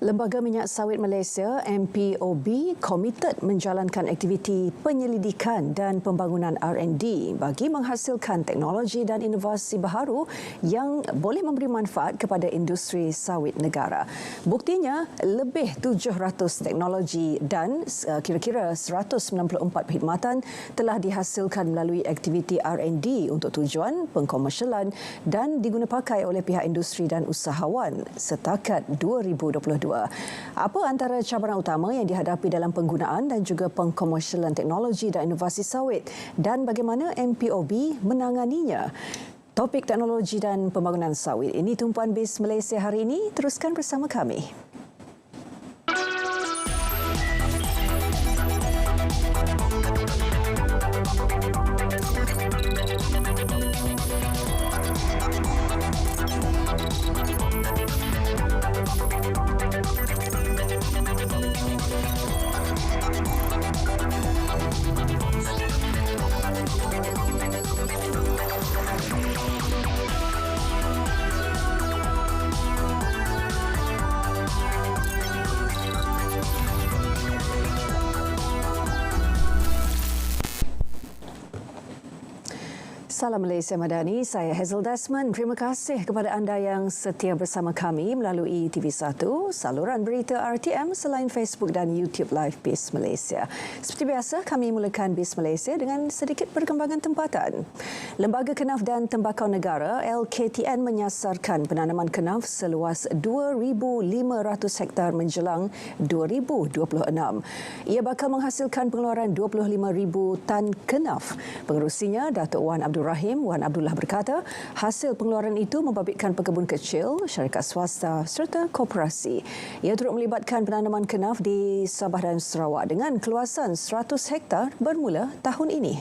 Lembaga Minyak Sawit Malaysia MPOB komited menjalankan aktiviti penyelidikan dan pembangunan R&D bagi menghasilkan teknologi dan inovasi baharu yang boleh memberi manfaat kepada industri sawit negara. Buktinya, lebih 700 teknologi dan kira-kira 194 perkhidmatan telah dihasilkan melalui aktiviti R&D untuk tujuan pengkomersialan dan digunapakai oleh pihak industri dan usahawan setakat 2022. Apa antara cabaran utama yang dihadapi dalam penggunaan dan juga pengkomersialan teknologi dan inovasi sawit dan bagaimana MPOB menanganinya? Topik teknologi dan pembangunan sawit ini tumpuan BIS Malaysia hari ini. Teruskan bersama kami. Salam Malaysia Madani, saya Hazel Desmond. Terima kasih kepada anda yang setia bersama kami melalui TV1, saluran berita RTM selain Facebook dan YouTube Live BIS Malaysia. Seperti biasa, kami mulakan BIS Malaysia dengan sedikit perkembangan tempatan. Lembaga Kenaf dan Tembakau Negara LKTN menyasarkan penanaman kenaf seluas 2,500 hektar menjelang 2026. Ia bakal menghasilkan pengeluaran 25,000 tan kenaf. Pengerusinya, Datuk Wan Abdul Rahim Wan Abdullah berkata, hasil pengeluaran itu membabitkan pekebun kecil, syarikat swasta serta koperasi. Ia turut melibatkan penanaman kenaf di Sabah dan Sarawak dengan keluasan 100 hektar bermula tahun ini.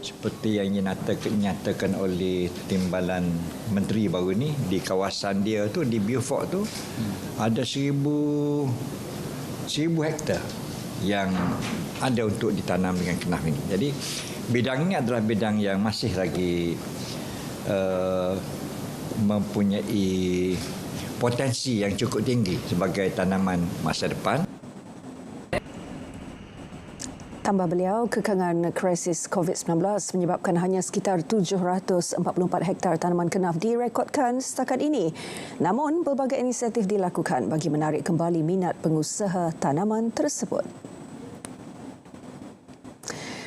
Seperti yang dinyatakan oleh Timbalan Menteri baru ni, di kawasan dia tu, di Beaufort tu, ada 1,000 hektar yang ada untuk ditanam dengan kenaf ini. Jadi bidang ini adalah bidang yang masih lagi mempunyai potensi yang cukup tinggi sebagai tanaman masa depan. Tambah beliau, kekangan krisis COVID-19 menyebabkan hanya sekitar 744 hektar tanaman kenaf direkodkan setakat ini. Namun, pelbagai inisiatif dilakukan bagi menarik kembali minat pengusaha tanaman tersebut.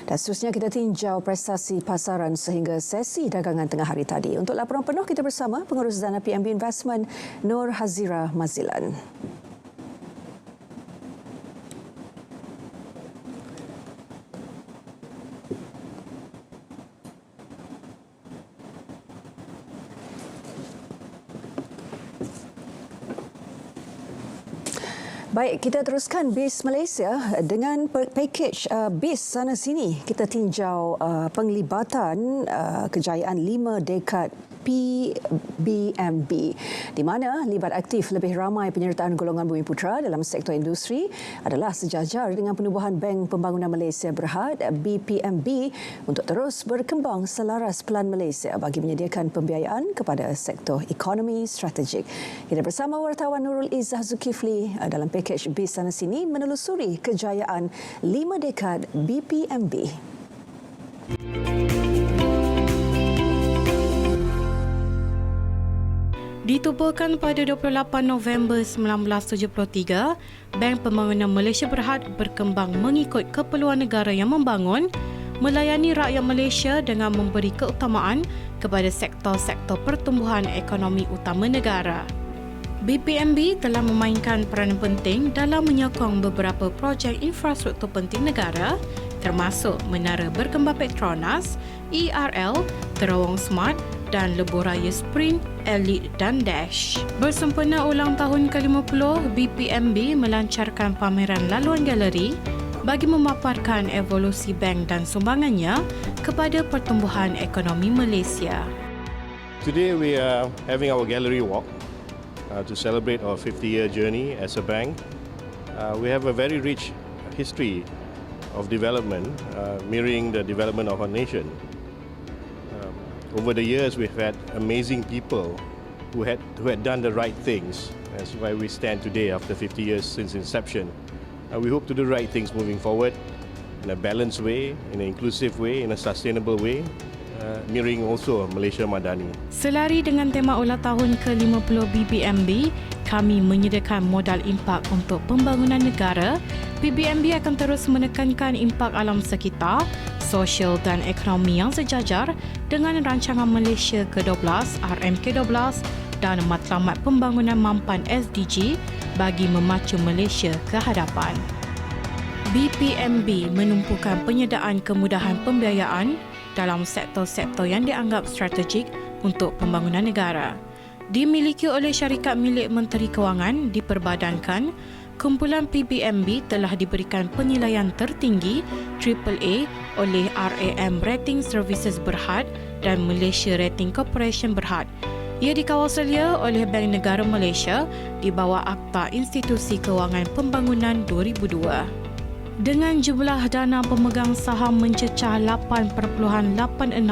Dan seterusnya kita tinjau prestasi pasaran sehingga sesi dagangan tengah hari tadi. Untuk laporan penuh kita bersama Pengurus Dana PNB Investment Nur Hazira Mazilan. Baik, kita teruskan BIS Malaysia dengan pakej BIS sana sini. Kita tinjau penglibatan kejayaan 5 dekad PBMB, di mana libat aktif lebih ramai penyertaan golongan Bumi Putra dalam sektor industri adalah sejajar dengan penubuhan Bank Pembangunan Malaysia Berhad BPMB untuk terus berkembang selaras pelan Malaysia bagi menyediakan pembiayaan kepada sektor ekonomi strategik. Kita bersama wartawan Nurul Izzah Zulkifli dalam pakej BIS sana sini menelusuri kejayaan 5 dekad BPMB. Ditubuhkan pada 28 November 1973, Bank Pembangunan Malaysia Berhad berkembang mengikut keperluan negara yang membangun, melayani rakyat Malaysia dengan memberi keutamaan kepada sektor-sektor pertumbuhan ekonomi utama negara. BPMB telah memainkan peranan penting dalam menyokong beberapa projek infrastruktur penting negara termasuk Menara Berkembar Petronas, ERL, Terawang Smart dan Lebuh Raya Sprint, Elite dan Dash. Bersempena ulang tahun ke-50, BPMB melancarkan pameran laluan galeri bagi memaparkan evolusi bank dan sumbangannya kepada pertumbuhan ekonomi Malaysia. Today we are having our gallery walk to celebrate our 50-year journey as a bank. We have a very rich history of development, mirroring the development of our nation. Over the years, we've had amazing people who had done the right things. That's why we stand today after 50 years since inception. We hope to do right things moving forward in a balanced way, in an inclusive way, in a sustainable way, mirroring also Malaysia Madani. Selari dengan tema ulang tahun ke-50 BBMB, kami menyediakan modal impak untuk pembangunan negara. BBMB akan terus menekankan impak alam sekitar, sosial dan ekonomi yang sejajar dengan rancangan Malaysia ke-12, RMK12 dan Matlamat Pembangunan Mampan SDG bagi memacu Malaysia ke hadapan. BPMB menumpukan penyediaan kemudahan pembiayaan dalam sektor-sektor yang dianggap strategik untuk pembangunan negara. Dimiliki oleh syarikat milik Menteri Kewangan diperbadankan, kumpulan PBMB telah diberikan penilaian tertinggi AAA oleh RAM Rating Services Berhad dan Malaysia Rating Corporation Berhad. Ia dikawal selia oleh Bank Negara Malaysia di bawah Akta Institusi Kewangan Pembangunan 2002. Dengan jumlah dana pemegang saham mencecah 8.86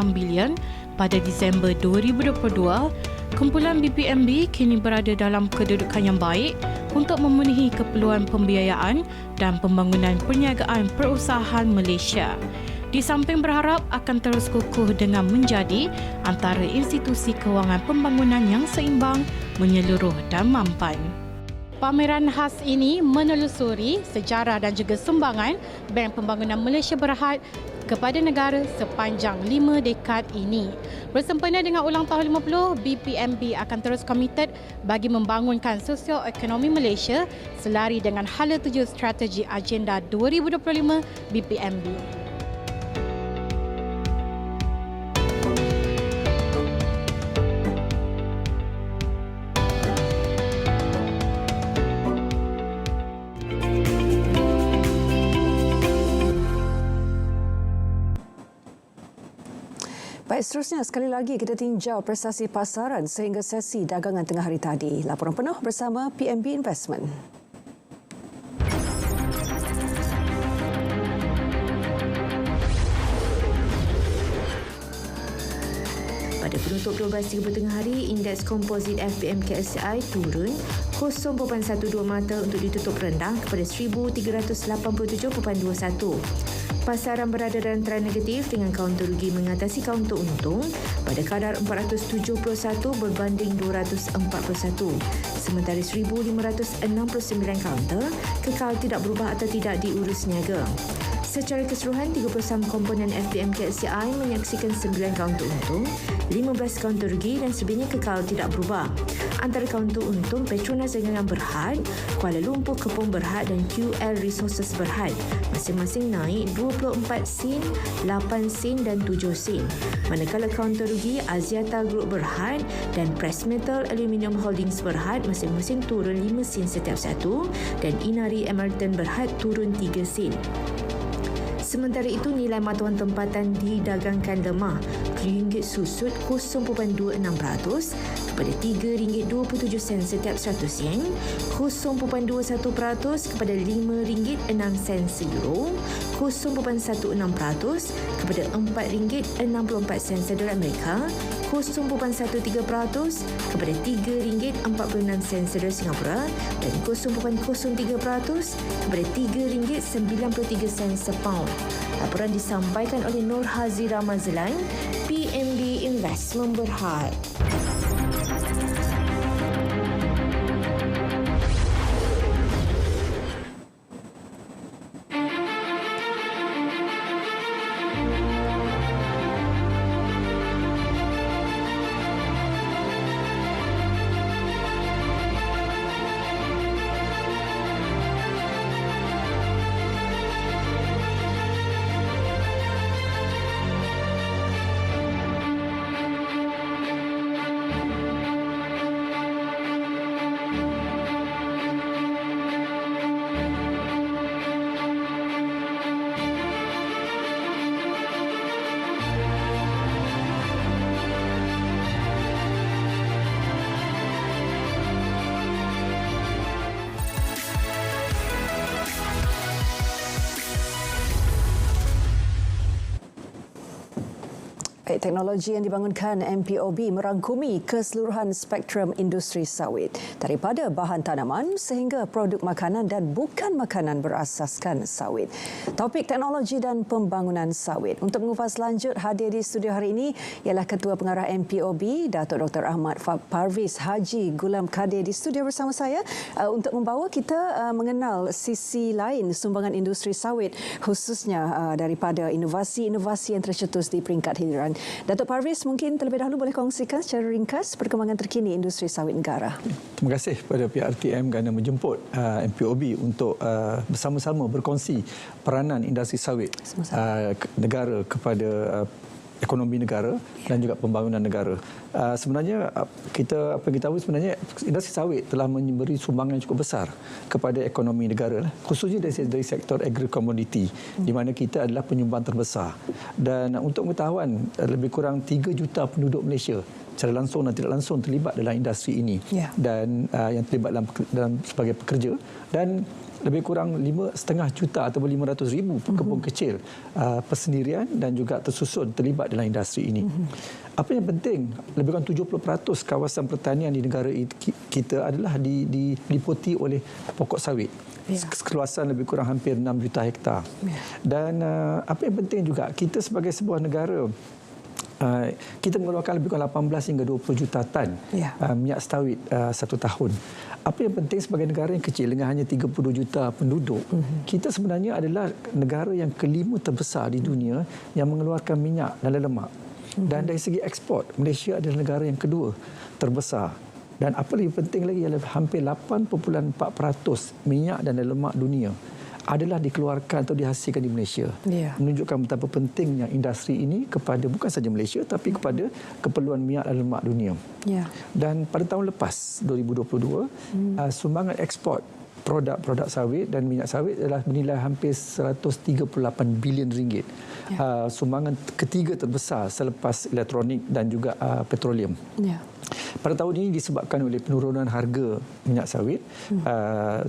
bilion pada Disember 2022, kumpulan BPMB kini berada dalam kedudukan yang baik untuk memenuhi keperluan pembiayaan dan pembangunan perniagaan perusahaan Malaysia. Di samping berharap akan terus kukuh dengan menjadi antara institusi kewangan pembangunan yang seimbang, menyeluruh dan mampan. Pameran khas ini menelusuri sejarah dan juga sumbangan Bank Pembangunan Malaysia Berhad kepada negara sepanjang 5 dekad ini. Bersempena dengan ulang tahun 50, BPMB akan terus komited bagi membangunkan sosioekonomi Malaysia selari dengan hala tuju strategi Agenda 2025 BPMB. Baik, seterusnya sekali lagi kita tinjau prestasi pasaran sehingga sesi dagangan tengah hari tadi. Laporan penuh bersama PMB Investment. Pada penutup 12.30 tengah hari, indeks komposit FBM-KSCI turun 0.12 mata untuk ditutup rendah kepada 1,387.21. Pasaran berada dalam trend negatif dengan kaunter rugi mengatasi kaunter untung pada kadar 471 berbanding 241. Sementara 1,569 kaunter kekal tidak berubah atau tidak diurus niaga. Secara keseluruhan, 30 saham komponen FBM-KSCI menyaksikan 9 kaunter untung, 15 kaunter rugi dan selebihnya kekal tidak berubah. Antara kaunter untung, Petronas Dagangan Berhad, Kuala Lumpur Kepong Berhad dan QL Resources Berhad masing-masing naik 24 sen, 8 sen dan 7 sen. Manakala kaunter rugi, Aziata Group Berhad dan Pressmetal Aluminium Holdings Berhad masing-masing turun 5 sen setiap satu dan Inari Emerton Berhad turun 3 sen. Sementara itu, nilai matuan tempatan didagangkan lemah. RM susut 0.26% kepada RM3.27 setiap 100 sen, 0.21% kepada RM5.06 seeuro, 0.16% kepada RM4.64 sedolar Amerika, 0.13% kepada RM3.46 sedolar Singapura dan 0.03% kepada RM3.93 sepaun. Laporan disampaikan oleh Nur Hazira Mazlan, PMB Investment Berhad. teknologi yang dibangunkan MPOB merangkumi keseluruhan spektrum industri sawit daripada bahan tanaman sehingga produk makanan dan bukan makanan berasaskan sawit. Topik teknologi dan pembangunan sawit. Untuk mengupas lanjut, hadir di studio hari ini ialah Ketua Pengarah MPOB, Datuk Dr. Ahmad Parviz Haji Gulam Kadir di studio bersama saya untuk membawa kita mengenal sisi lain sumbangan industri sawit, khususnya daripada inovasi-inovasi yang tercetus di peringkat hiliran. Datuk Parviz, mungkin terlebih dahulu boleh kongsikan secara ringkas perkembangan terkini industri sawit negara. Terima kasih kepada pihak RTM kerana menjemput MPOB untuk bersama-sama berkongsi peranan industri sawit negara kepada ekonomi negara dan juga pembangunan negara. Sebenarnya apa yang kita tahu sebenarnya industri sawit telah memberi sumbangan yang cukup besar kepada ekonomi negara, khususnya dari sektor agri-komoditi, di mana kita adalah penyumbang terbesar. Dan untuk pengetahuan, lebih kurang 3 juta penduduk Malaysia secara langsung dan tidak langsung terlibat dalam industri ini, dan yang terlibat dalam sebagai pekerja, dan lebih kurang 5,5 juta atau 500,000 pekebun kecil persendirian dan juga tersusun terlibat dalam industri ini. Apa yang penting, lebih kurang 70% kawasan pertanian di negara kita adalah diliputi oleh pokok sawit. Keluasan lebih kurang hampir 6 juta hektar. Dan apa yang penting juga, kita sebagai sebuah negara, kita mengeluarkan lebih kurang 18 hingga 20 juta tan minyak sawit satu tahun. Apa yang penting sebagai negara yang kecil dengan hanya 30 juta penduduk, kita sebenarnya adalah negara yang kelima terbesar di dunia yang mengeluarkan minyak dan lemak. Dan dari segi ekspor, Malaysia adalah negara yang kedua terbesar. Dan apa lebih penting lagi ialah hampir 8.4% minyak dan lemak dunia adalah dikeluarkan atau dihasilkan di Malaysia. Menunjukkan betapa pentingnya industri ini kepada bukan saja Malaysia tapi kepada keperluan minyak dan lemak dunia. Dan pada tahun lepas 2022, sumbangan ekspor produk-produk sawit dan minyak sawit adalah bernilai hampir 138 bilion ringgit. Sumbangan ketiga terbesar selepas elektronik dan juga petroleum. Pada tahun ini disebabkan oleh penurunan harga minyak sawit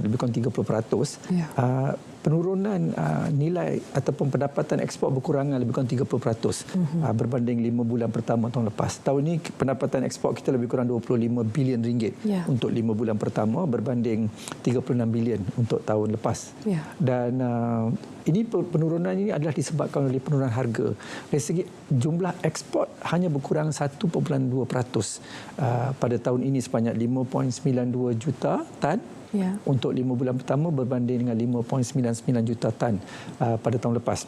lebih kurang 30%. Penurunan nilai ataupun pendapatan ekspor berkurangan lebih kurang 30% berbanding 5 bulan pertama tahun lepas. Tahun ini pendapatan ekspor kita lebih kurang 25 bilion ringgit untuk 5 bulan pertama berbanding 36 bilion untuk tahun lepas. Dan ini penurunan ini adalah disebabkan oleh penurunan harga. Dari segi jumlah ekspor hanya berkurang 1.2% pada tahun ini sebanyak 5.92 juta tan untuk 5 bulan pertama berbanding dengan 5.99 juta tan pada tahun lepas.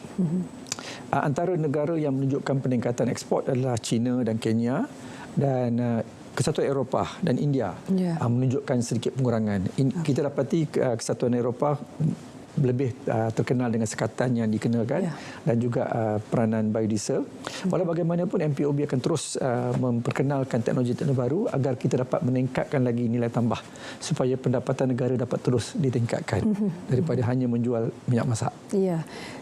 Antara negara yang menunjukkan peningkatan ekspor adalah China dan Kenya, dan Kesatuan Eropah dan India menunjukkan sedikit pengurangan. Kita dapati Kesatuan Eropah lebih terkenal dengan sekatan yang dikenakan dan juga peranan biodiesel. Walau bagaimanapun, MPOB akan terus memperkenalkan teknologi-teknologi baru agar kita dapat meningkatkan lagi nilai tambah supaya pendapatan negara dapat terus ditingkatkan daripada hanya menjual minyak masak.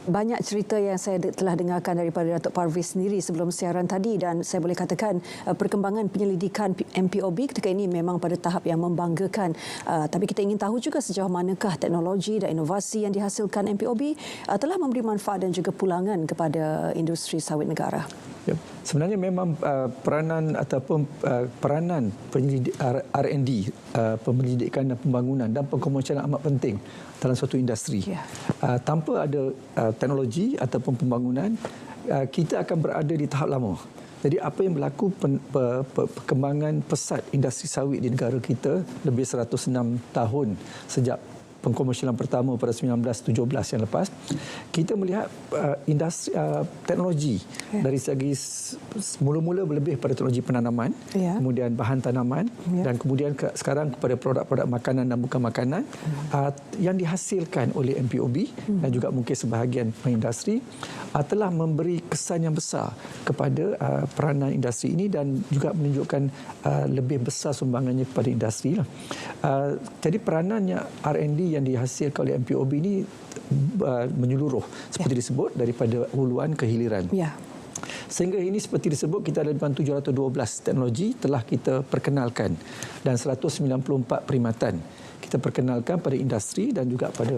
Banyak cerita yang saya telah dengarkan daripada Datuk Parviz sendiri sebelum siaran tadi, dan saya boleh katakan perkembangan penyelidikan MPOB ketika ini memang pada tahap yang membanggakan. Tapi kita ingin tahu juga sejauh manakah teknologi dan inovasi yang dihasilkan MPOB telah memberi manfaat dan juga pulangan kepada industri sawit negara. Sebenarnya memang peranan ataupun peranan R&D, penyelidikan dan pembangunan dan pengkomersialan amat penting dalam suatu industri. Tanpa ada teknologi ataupun pembangunan, kita akan berada di tahap lama. Jadi apa yang berlaku perkembangan pesat industri sawit di negara kita lebih 106 tahun sejak pengkomersialan pertama pada 1917 yang lepas, kita melihat industri teknologi dari segi mula-mula lebih pada teknologi penanaman, kemudian bahan tanaman, dan kemudian sekarang kepada produk-produk makanan dan bukan makanan yang dihasilkan oleh MPOB dan juga mungkin sebahagian industri telah memberi kesan yang besar kepada peranan industri ini dan juga menunjukkan lebih besar sumbangannya kepada industri. Jadi peranannya R&D yang dihasilkan oleh MPOB ini menyeluruh seperti disebut daripada huluan ke hiliran. Sehingga ini seperti disebut, kita ada lebih 712 teknologi telah kita perkenalkan dan 194 perkhidmatan kita perkenalkan pada industri dan juga pada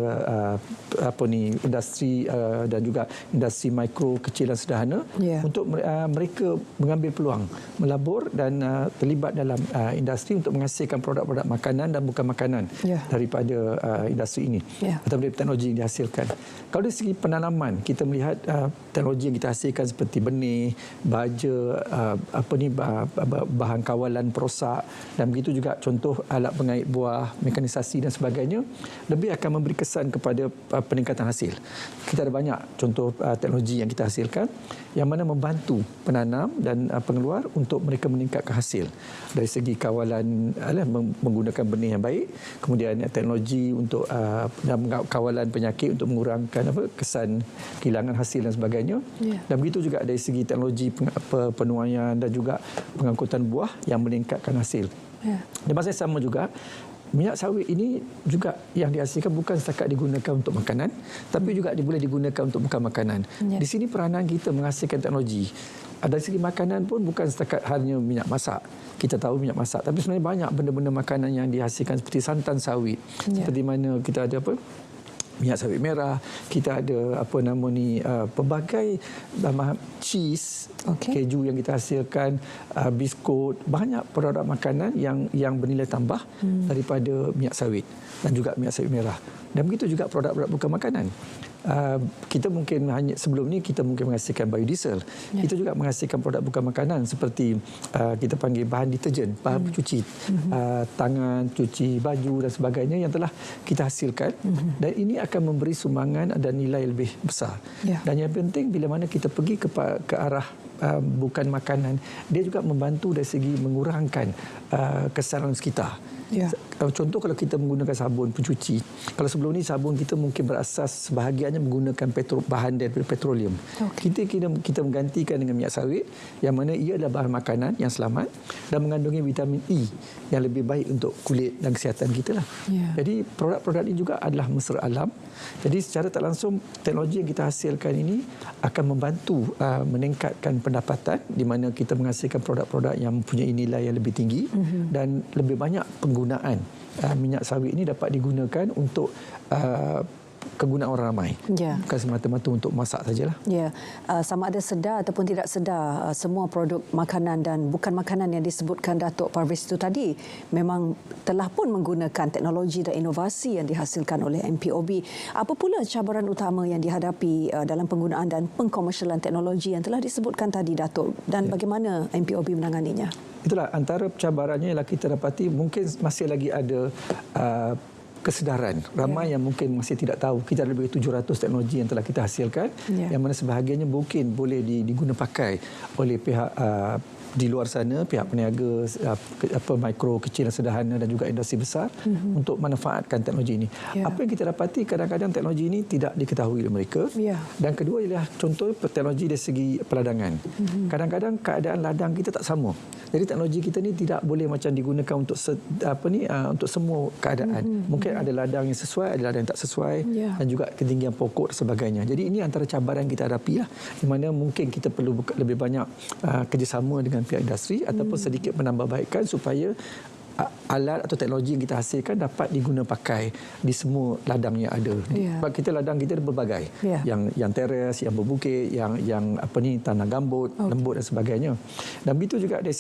industri dan juga industri mikro, kecil dan sederhana untuk mereka mengambil peluang melabur dan terlibat dalam industri untuk menghasilkan produk-produk makanan dan bukan makanan daripada industri ini atau dari teknologi yang dihasilkan. Kalau dari segi penanaman, kita melihat teknologi yang kita hasilkan seperti benih, baja, bahan kawalan perosak dan begitu juga contoh alat pengait buah, mekanisasi dan sebagainya, lebih akan memberi kesan kepada peningkatan hasil. Kita ada banyak contoh teknologi yang kita hasilkan yang mana membantu penanam dan pengeluar untuk mereka meningkatkan hasil dari segi kawalan menggunakan benih yang baik, kemudian teknologi untuk kawalan penyakit untuk mengurangkan kesan kehilangan hasil dan sebagainya. Dan begitu juga dari segi teknologi penuaian dan juga pengangkutan buah yang meningkatkan hasil. Dan masa yang sama juga, minyak sawit ini juga yang dihasilkan bukan setakat digunakan untuk makanan, tapi juga boleh digunakan untuk bukan makanan. Di sini peranan kita menghasilkan teknologi. Dari segi makanan pun bukan setakat hanya minyak masak. Kita tahu minyak masak, tapi sebenarnya banyak benda-benda makanan yang dihasilkan seperti santan sawit. Seperti mana kita ada minyak sawit merah, kita ada pelbagai cheese, keju yang kita hasilkan, biskut, banyak produk makanan yang bernilai tambah daripada minyak sawit dan juga minyak sawit merah. Dan begitu juga produk-produk bukan makanan. Kita mungkin sebelum ni kita mungkin menghasilkan biodiesel. Kita juga menghasilkan produk bukan makanan seperti kita panggil bahan deterjen, bahan pencuci tangan, cuci baju dan sebagainya yang telah kita hasilkan, dan ini akan memberi sumbangan dan nilai lebih besar. Dan yang penting bila mana kita pergi ke arah bukan makanan, dia juga membantu dari segi mengurangkan kesan sekitar. Contoh kalau kita menggunakan sabun pencuci, kalau sebelum ni sabun kita mungkin berasas sebahagiannya menggunakan bahan daripada petroleum. Kita menggantikan dengan minyak sawit yang mana ia adalah bahan makanan yang selamat dan mengandungi vitamin E yang lebih baik untuk kulit dan kesihatan kita lah. Jadi produk-produk ini juga adalah mesra alam. Jadi secara tak langsung teknologi yang kita hasilkan ini akan membantu meningkatkan pendapatan di mana kita menghasilkan produk-produk yang mempunyai nilai yang lebih tinggi dan lebih banyak penggunaan minyak sawit ini dapat digunakan untuk kegunaan orang ramai. Bukan semata-mata untuk masak sajalah. Sama ada sedar ataupun tidak sedar, semua produk makanan dan bukan makanan yang disebutkan Datuk Parvez itu tadi memang telah pun menggunakan teknologi dan inovasi yang dihasilkan oleh MPOB. Apa pula cabaran utama yang dihadapi dalam penggunaan dan pengkomersialan teknologi yang telah disebutkan tadi, Datuk, dan bagaimana MPOB menanganinya? Itulah antara cabarannya ialah kita dapati mungkin masih lagi ada kesedaran. Ramai yang mungkin masih tidak tahu. Kita ada lebih 700 teknologi yang telah kita hasilkan, yang mana sebahagiannya mungkin boleh diguna pakai oleh pihak di luar sana, pihak peniaga mikro, kecil dan sederhana dan juga industri besar untuk manfaatkan teknologi ini. Apa yang kita dapati, kadang-kadang teknologi ini tidak diketahui oleh mereka. Dan kedua ialah contoh teknologi dari segi peladangan. Kadang-kadang keadaan ladang kita tak sama. Jadi teknologi kita ni tidak boleh macam digunakan untuk untuk semua keadaan. Mungkin ada ladang yang sesuai, ada ladang yang tak sesuai, dan juga ketinggian pokok dan sebagainya. Jadi ini antara cabaran kita hadapi lah, di mana mungkin kita perlu lebih banyak kerjasama dengan pihak industri ataupun sedikit menambahbaikkan supaya alat atau teknologi yang kita hasilkan dapat diguna pakai di semua ladang yang ada. Sebab kita ladang kita ada berbagai. Yang teres, yang berbukit, yang tanah gambut, lembut dan sebagainya. Dan begitu juga dari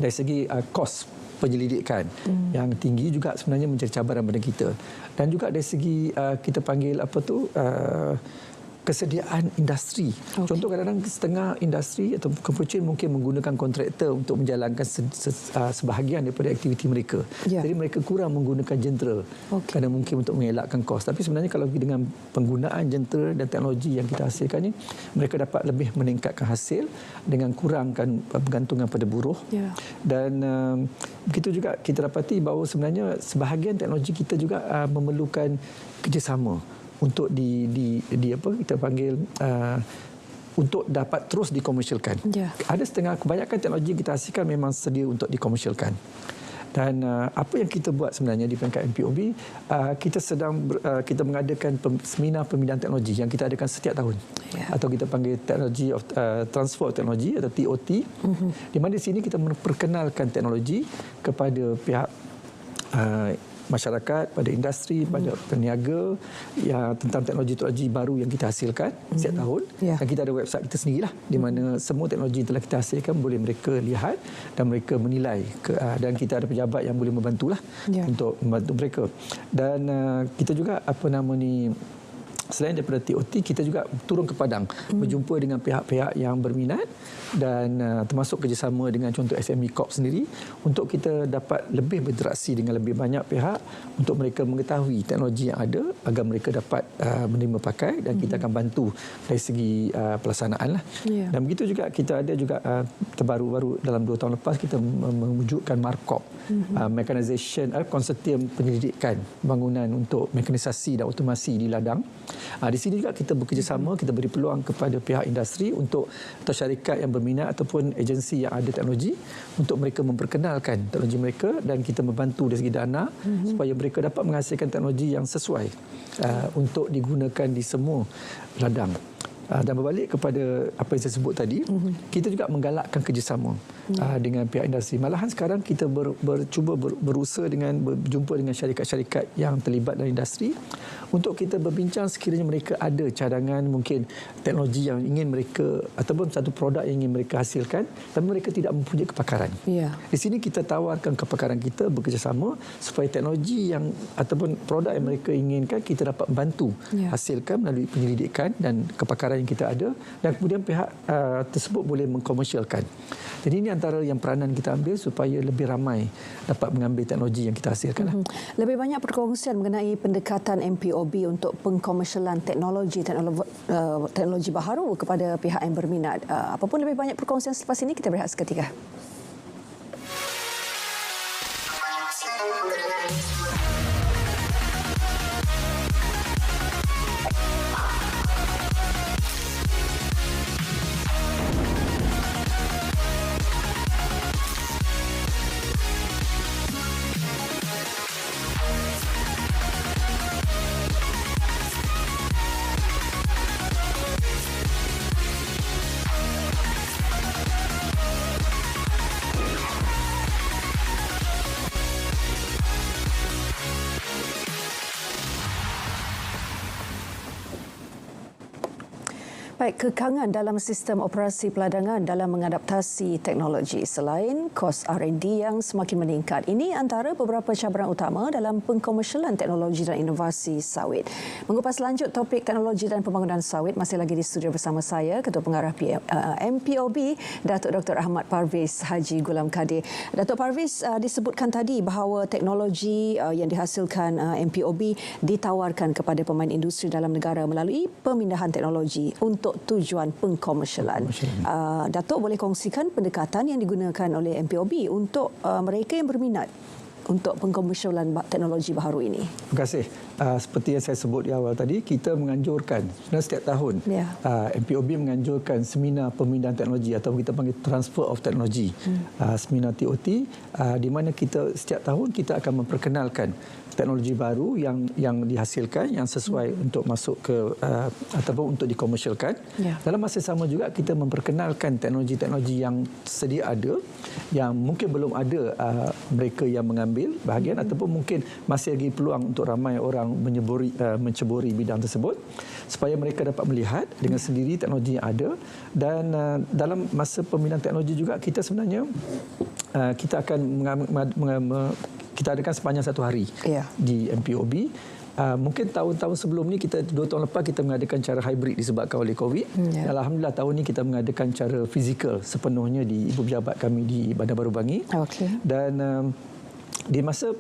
segi kos penyelidikan yang tinggi juga sebenarnya menjadi cabaran pada kita. Dan juga dari segi kita panggil kesediaan industri. Contoh kadang-kadang setengah industri atau kecil mungkin menggunakan kontraktor untuk menjalankan sebahagian daripada aktiviti mereka. Jadi mereka kurang menggunakan jentera kerana mungkin untuk mengelakkan kos. Tapi sebenarnya kalau dengan penggunaan jentera dan teknologi yang kita hasilkan ini, mereka dapat lebih meningkatkan hasil dengan kurangkan bergantungan pada buruh. Dan begitu juga kita dapati bahawa sebenarnya sebahagian teknologi kita juga memerlukan kerjasama untuk kita panggil untuk dapat terus dikomersialkan. Ada kebanyakan teknologi yang kita hasilkan memang sedia untuk dikomersialkan. Dan apa yang kita buat sebenarnya di peringkat MPOB, kita mengadakan seminar pembinaan teknologi yang kita adakan setiap tahun. Atau kita panggil teknologi transfer teknologi atau TOT. Di mana di sini kita memperkenalkan teknologi kepada pihak masyarakat, pada industri, pada peniaga ya, tentang teknologi-teknologi baru yang kita hasilkan setiap tahun. Dan kita ada website kita sendirilah di mana semua teknologi yang telah kita hasilkan boleh mereka lihat dan mereka menilai dan kita ada pejabat yang boleh membantulah untuk membantu mereka. Dan kita juga selain daripada TOT, kita juga turun ke padang berjumpa dengan pihak-pihak yang berminat dan termasuk kerjasama dengan contoh SME Corp sendiri untuk kita dapat lebih berinteraksi dengan lebih banyak pihak untuk mereka mengetahui teknologi yang ada agar mereka dapat menerima pakai dan kita akan bantu dari segi pelaksanaan lah. Dan begitu juga kita ada juga terbaru-baru dalam 2 tahun lepas kita mewujudkan MARCOP, Mechanization Konsortium Penyelidikan Bangunan untuk Mekanisasi dan Otomasi di Ladang. Di sini juga kita bekerjasama, kita beri peluang kepada pihak industri atau syarikat yang berminat ataupun agensi yang ada teknologi untuk mereka memperkenalkan teknologi mereka dan kita membantu dari segi dana supaya mereka dapat menghasilkan teknologi yang sesuai untuk digunakan di semua ladang. Dan berbalik kepada apa yang saya sebut tadi, kita juga menggalakkan kerjasama dengan pihak industri. Malahan sekarang kita cuba berusaha dengan berjumpa dengan syarikat-syarikat yang terlibat dalam industri untuk kita berbincang sekiranya mereka ada cadangan mungkin teknologi yang ingin mereka ataupun satu produk yang ingin mereka hasilkan tapi mereka tidak mempunyai kepakaran. Di sini kita tawarkan kepakaran kita bekerjasama supaya teknologi yang ataupun produk yang mereka inginkan kita dapat bantu hasilkan melalui penyelidikan dan kepakaran yang kita ada dan kemudian pihak tersebut boleh mengkomersialkan. Jadi ini antara yang peranan kita ambil supaya lebih ramai dapat mengambil teknologi yang kita hasilkan. Lebih banyak perkongsian mengenai pendekatan MPOB untuk pengkomersialan teknologi baharu kepada pihak yang berminat. Apapun lebih banyak perkongsian selepas ini, kita berehat seketika. Baik, kekangan dalam sistem operasi peladangan dalam mengadaptasi teknologi selain kos R&D yang semakin meningkat. Ini antara beberapa cabaran utama dalam pengkomersialan teknologi dan inovasi sawit. Mengupas lanjut topik teknologi dan pembangunan sawit, masih lagi di studio bersama saya, Ketua Pengarah MPOB, Datuk Dr. Ahmad Parvez Haji Gulam Kadir. Datuk Parvez, disebutkan tadi bahawa teknologi yang dihasilkan MPOB ditawarkan kepada pemain industri dalam negara melalui pemindahan teknologi untuk tujuan pengkomersialan. Datuk boleh kongsikan pendekatan yang digunakan oleh MPOB untuk mereka yang berminat untuk pengkomersialan teknologi baharu ini? Terima kasih. Seperti yang saya sebut di awal tadi, kita menganjurkan sebenarnya setiap tahun MPOB menganjurkan seminar pemindahan teknologi atau kita panggil transfer of technology, seminar TOT, di mana kita setiap tahun kita akan memperkenalkan teknologi baru yang dihasilkan yang sesuai untuk masuk ke ataupun untuk dikomersialkan. Dalam masa sama juga kita memperkenalkan teknologi-teknologi yang sedia ada yang mungkin belum ada mereka yang mengambil bahagian ataupun mungkin masih lagi peluang untuk ramai orang menceburi bidang tersebut supaya mereka dapat melihat dengan sendiri teknologi yang ada. Dan dalam masa pemindahan teknologi juga kita sebenarnya kita akan kita adakan sepanjang 1 hari di MPOB. Mungkin tahun-tahun sebelum ni, 2 tahun lepas kita mengadakan cara hybrid disebabkan oleh COVID. Alhamdulillah tahun ni kita mengadakan cara fizikal sepenuhnya di Ibu Pejabat kami di Bandar Baru Bangi. Dan di masa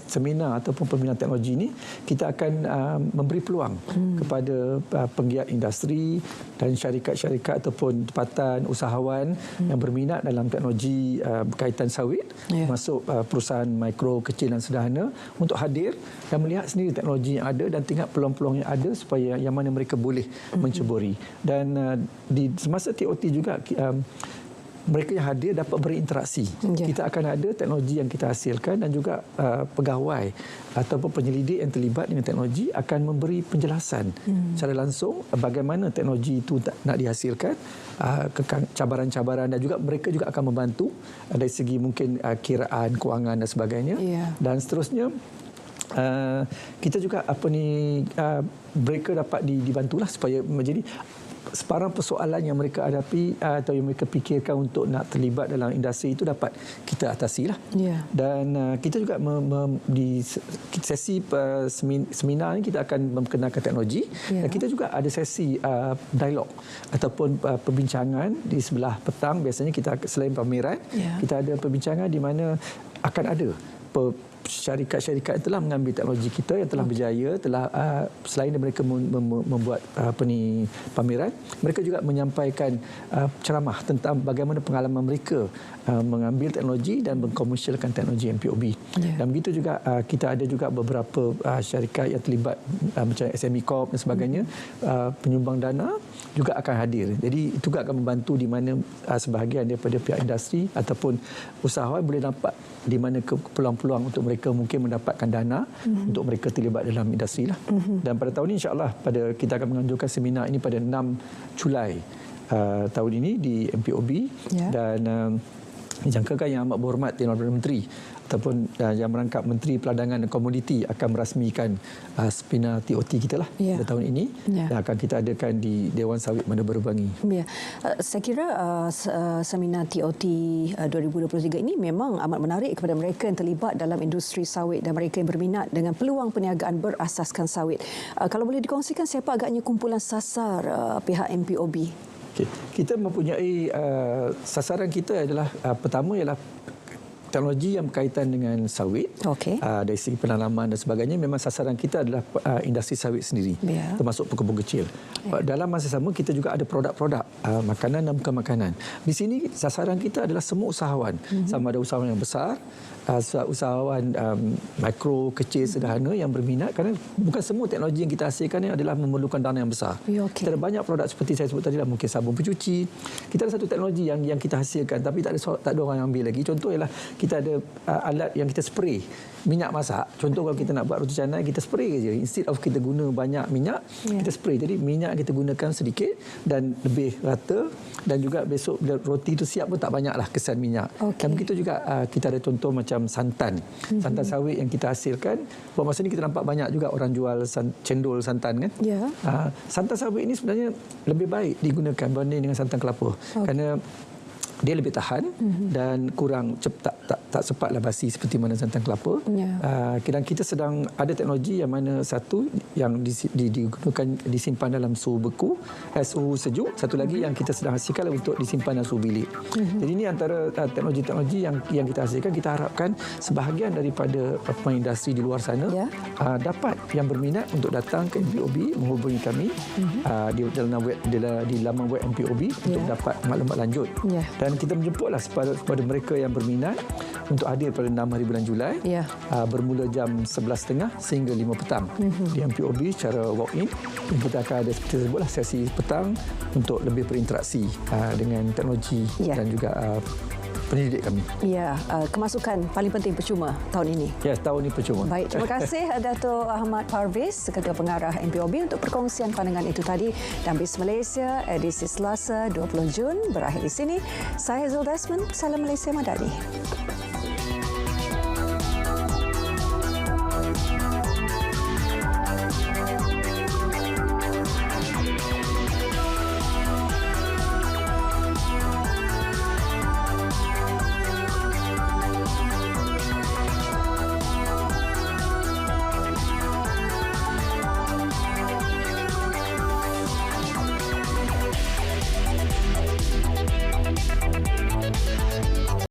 seminar ataupun pembinaan teknologi ini, kita akan memberi peluang kepada penggiat industri dan syarikat-syarikat ataupun tempatan usahawan yang berminat dalam teknologi berkaitan sawit, masuk perusahaan mikro, kecil dan sederhana untuk hadir dan melihat sendiri teknologi yang ada dan tengok peluang-peluang yang ada supaya yang mana mereka boleh menceburi. Dan di semasa TOT juga mereka yang hadir dapat berinteraksi. Kita akan ada teknologi yang kita hasilkan dan juga pegawai ataupun penyelidik yang terlibat dengan teknologi akan memberi penjelasan secara langsung bagaimana teknologi itu nak dihasilkan, cabaran-cabaran, dan juga mereka juga akan membantu dari segi mungkin kiraan, kewangan dan sebagainya. Dan seterusnya kita juga mereka dapat dibantulah supaya menjadi sebarang persoalan yang mereka hadapi atau yang mereka fikirkan untuk nak terlibat dalam industri itu dapat kita atasilah. Ya. Dan kita juga di sesi seminar ini kita akan memperkenalkan teknologi. Ya. Dan kita juga ada sesi dialog ataupun perbincangan di sebelah petang. Biasanya kita selain pameran, Ya. kita ada perbincangan di mana akan ada syarikat-syarikat yang telah mengambil teknologi kita yang telah berjaya, telah selain mereka membuat pameran, mereka juga menyampaikan ceramah tentang bagaimana pengalaman mereka mengambil teknologi dan mengkomersialkan teknologi MPOB. Yeah. Dan begitu juga kita ada juga beberapa syarikat yang terlibat macam SME Corp dan sebagainya, penyumbang dana juga akan hadir. Jadi itu juga akan membantu di mana sebahagian daripada pihak industri ataupun usahawan boleh nampak di mana peluang-peluang untuk mereka mungkin mendapatkan dana untuk mereka terlibat dalam industri lah. Dan pada tahun ini insya-Allah kita akan menganjurkan seminar ini pada 6 Julai tahun ini di MPOB. Ya. Dan dijangkakan Yang Amat Berhormat Yang Perdana Menteri ataupun Yang Merangkap Menteri Peladangan dan Komoditi akan merasmikan seminar TOT kita lah pada tahun ini. Dan akan kita adakan di Dewan Sawit Bandar Baru Bangi. Ya. Saya kira seminar TOT 2023 ini memang amat menarik kepada mereka yang terlibat dalam industri sawit dan mereka yang berminat dengan peluang perniagaan berasaskan sawit. Kalau boleh dikongsikan siapa agaknya kumpulan sasar pihak MPOB? Okay. Kita mempunyai sasaran kita adalah pertama ialah teknologi yang berkaitan dengan sawit. Okey. Dari segi penanaman dan sebagainya, memang sasaran kita adalah industri sawit sendiri, termasuk pekebun kecil. Dalam masa sama kita juga ada produk-produk makanan dan bukan makanan. Di sini sasaran kita adalah semua usahawan, sama ada usahawan yang besar, usahawan mikro, kecil, sederhana yang berminat, kerana bukan semua teknologi yang kita hasilkan ini adalah memerlukan dana yang besar. Kita ada banyak produk seperti saya sebut tadi lah, mungkin sabun pencuci. Kita ada satu teknologi yang kita hasilkan tapi tak ada orang yang ambil lagi. Contoh ialah kita ada alat yang kita spray minyak masak. Contoh kalau kita nak buat roti canai, kita spray je. Instead of kita guna banyak minyak, kita spray. Jadi minyak kita gunakan sedikit dan lebih rata, dan juga besok bila roti itu siap pun tak banyaklah kesan minyak. Dan begitu juga kita ada contoh macam santan. Santan sawit yang kita hasilkan. Buat masa ni kita nampak banyak juga orang jual cendol santan kan. Santan sawit ini sebenarnya lebih baik digunakan berbanding dengan santan kelapa. Kerana dia lebih tahan dan kurang tak cepatlah basi seperti mana santan kelapa. Dan kita sedang ada teknologi yang mana satu yang digunakan disimpan dalam suhu beku, suhu sejuk. Satu lagi yang kita sedang hasilkan untuk disimpan dalam suhu bilik. Jadi ini antara teknologi-teknologi yang kita hasilkan. Kita harapkan sebahagian daripada pemain industri di luar sana dapat yang berminat untuk datang ke MPOB menghubungi kami di laman web MPOB untuk dapat maklumat lanjut. Dan kita menjemputlah kepada mereka yang berminat untuk hadir pada 6 hari bulan Julai bermula jam 11.30 sehingga 5 petang di MPOB secara walk-in. Kita akan ada seperti sebutlah sesi petang untuk lebih berinteraksi dengan teknologi dan juga pendidik kami. Kemasukan paling penting percuma tahun ini. Tahun ini percuma. Baik, terima kasih Dato' Ahmad Parvez, Ketua Pengarah MPOB untuk perkongsian pandangan itu tadi. Dan BIS Malaysia edisi Selasa 20 Jun berakhir di sini. Saya Zul Desmond, Salam Malaysia Madani.